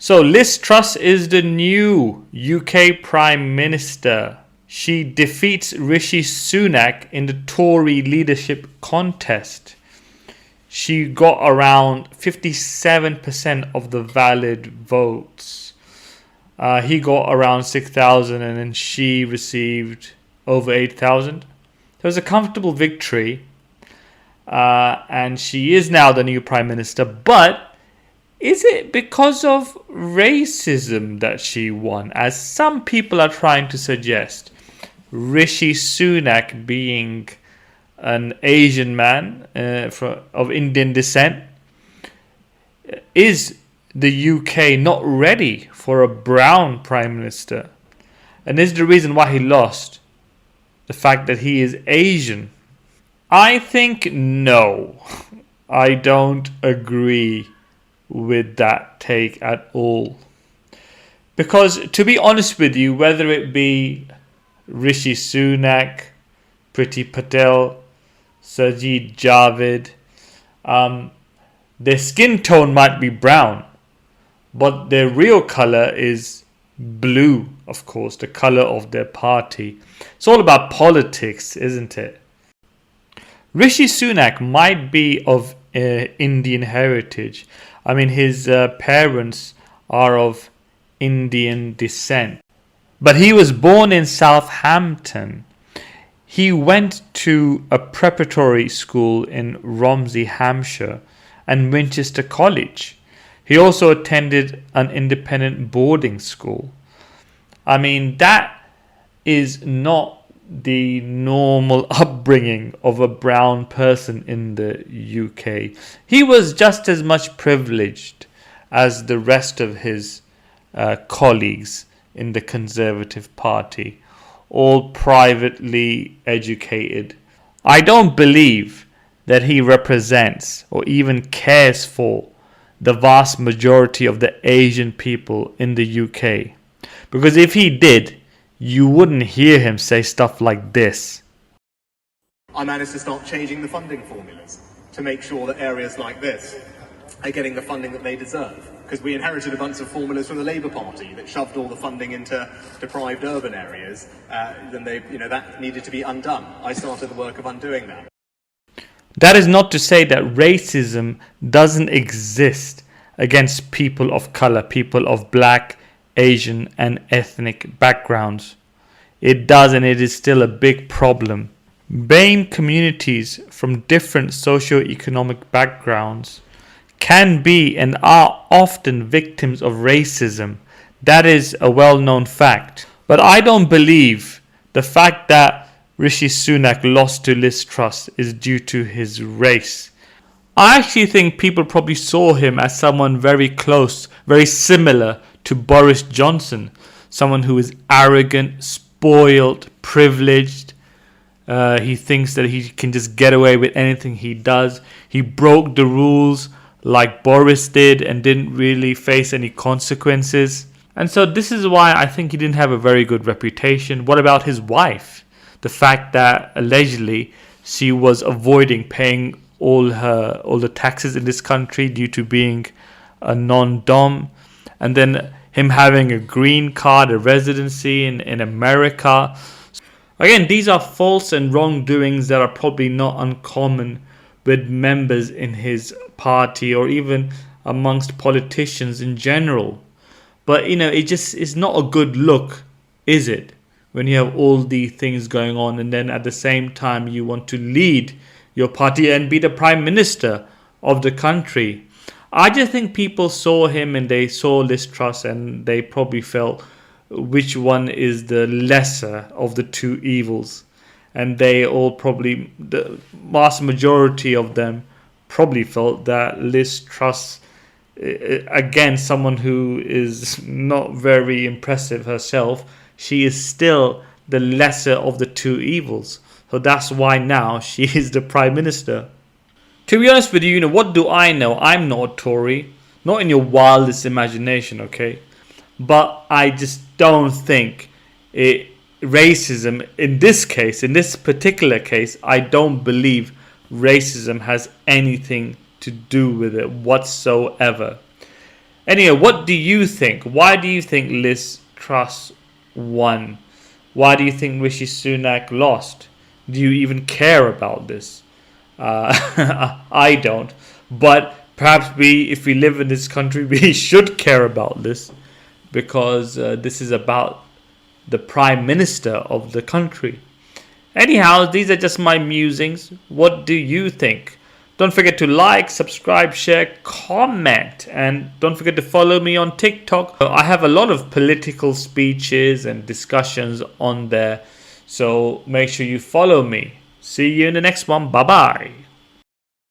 So Liz Truss is the new UK Prime Minister. She defeats Rishi Sunak in the Tory leadership contest. She got around 57% of the valid votes. He got around 6,000 and then she received over 8,000. It was a comfortable victory. And she is now the new Prime Minister. But is it because of racism that she won? As some people are trying to suggest. Rishi Sunak being an Asian man of Indian descent. Is the UK not ready for a brown Prime Minister? And this is the reason why he lost. The fact that he is Asian. I think no. I don't agree with that take at all. Because to be honest with you, whether it be Rishi Sunak, Priti Patel, Sajid Javid, their skin tone might be brown, but their real color is blue, of course, the color of their party. It's all about politics, isn't it? Rishi Sunak might be of Indian heritage. I mean, his parents are of Indian descent. But he was born in Southampton. He went to a preparatory school in Romsey, Hampshire, and Winchester College. He also attended an independent boarding school. I mean, that is not the normal upbringing of a brown person in the UK. He was just as much privileged as the rest of his colleagues in the Conservative Party, all privately educated. I don't believe that he represents or even cares for the vast majority of the Asian people in the UK. Because if he did, you wouldn't hear him say stuff like this. I managed to start changing the funding formulas to make sure that areas like this are getting the funding that they deserve. Because we inherited a bunch of formulas from the Labour Party that shoved all the funding into deprived urban areas. Then that needed to be undone. I started the work of undoing that. That is not to say that racism doesn't exist against people of color, people of black, Asian and ethnic backgrounds. It does, and it is still a big problem. BAME communities from different socio-economic backgrounds can be and are often victims of racism. That is a well-known fact. But I don't believe the fact that Rishi Sunak lost to Liz Truss is due to his race. I actually think people probably saw him as someone very close, very similar to Boris Johnson. Someone who is arrogant, spoiled, privileged. He thinks that he can just get away with anything he does. He broke the rules like Boris did and didn't really face any consequences. And so this is why I think he didn't have a very good reputation. What about his wife? The fact that allegedly she was avoiding paying all the taxes in this country due to being a non-dom, and then him having a green card, a residency in America. Again, these are false and wrongdoings that are probably not uncommon with members in his party or even amongst politicians in general. But it just is not a good look, is it? When you have all these things going on and then at the same time you want to lead your party and be the Prime Minister of the country. I just think people saw him and they saw Liz Truss and they probably felt which one is the lesser of the two evils. And they all probably, the vast majority of them probably felt that Liz Truss, again, someone who is not very impressive herself, she is still the lesser of the two evils. So that's why now she is the Prime Minister. To be honest with you, what do I know? I'm not a Tory. Not in your wildest imagination, okay? But I just don't think racism, in this case, in this particular case, I don't believe racism has anything to do with it whatsoever. Anyway, what do you think? Why do you think Liz Truss won? Why do you think Rishi Sunak lost? Do you even care about this? I don't. But perhaps if we live in this country, we should care about this, because this is about the Prime Minister of the country. Anyhow, these are just my musings. What do you think? Don't forget to like, subscribe, share, comment, and don't forget to follow me on TikTok. I have a lot of political speeches and discussions on there, so make sure you follow me. See you in the next one. Bye bye.